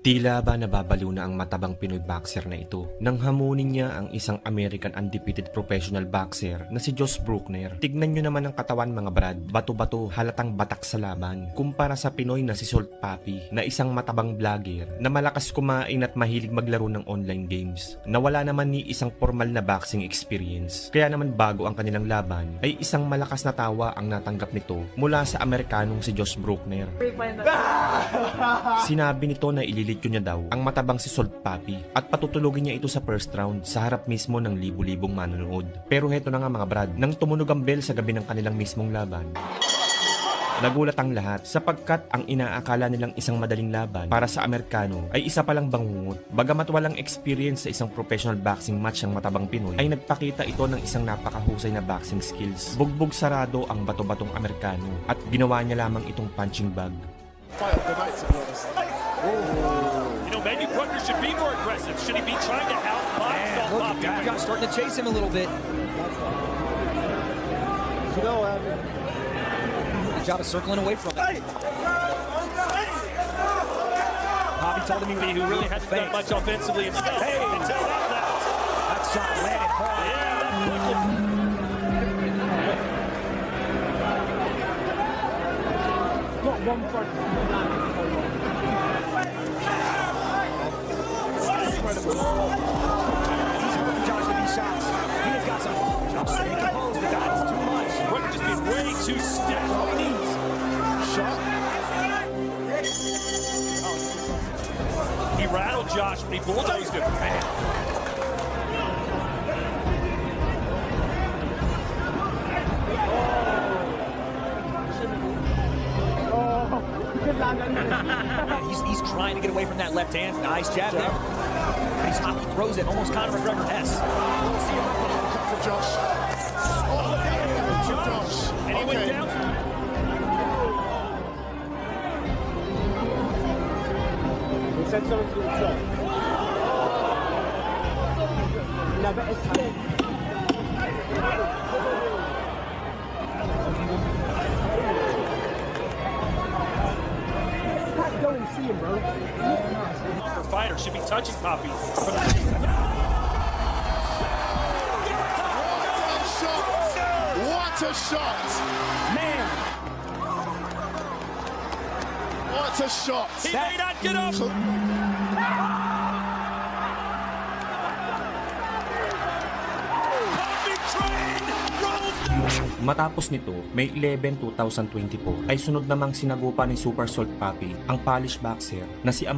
Tila ba nababaliw na ang matabang Pinoy boxer na ito nang hamunin niya ang isang American undefeated professional boxer na si Josh Bruckner. Tignan nyo naman ang katawan mga brad, bato-bato, halatang batak sa laban. Kumpara sa Pinoy na si Salt Papi na isang matabang vlogger na malakas kumain at mahilig maglaro ng online games na wala naman ni isang formal na boxing experience. Kaya naman bago ang kanilang laban ay isang malakas na tawa ang natanggap nito mula sa Amerikanong si Josh Bruckner. Sinabi nito na ilililit niya daw ang matabang si Salt Papi at patutulugin niya ito sa first round sa harap mismo ng libu-libong manonood. Pero heto na nga mga brad, nang tumunog ang bell sa gabi ng kanilang mismong laban, nagulat ang lahat sapagkat ang inaakala nilang isang madaling laban para sa Amerikano ay isa palang bangungot. Bagamat walang experience sa isang professional boxing match ang matabang Pinoy, ay nagpakita ito ng isang napakahusay na boxing skills. Bugbog sarado ang bato-batong Amerikano at ginawa niya lamang itong punching bag. You know, maybe Bruckner should be more aggressive. Should he be trying to outbox Salt Papi? You guys starting to chase him a little bit. Good job of circling away from it. Papi told him who really hasn't done much offensively himself. Hey, until that left. That shot landed hard. Yeah, that Bruckner. Got one front. He's working Josh with these shots. He has got some. Josh staying composed, but that's too much. Bruckner just being way too stiff. Shot. He rattled Josh when he bulldozed him. Man. He's trying to get away from that left hand. Nice jab there. But he throws it almost Conor McGregor-esque. We'll see him come for Josh. And he went down. He said something to himself. No, but it's good. Go and see him, bro. The fighter should be touching Papi. What a shot! Man, What a shot! he may not get up. Papi trained, rolled down. Matapos nito, May 11, 2024 ay sunod namang sinagupa ni Super Salt Papi ang Polish boxer na si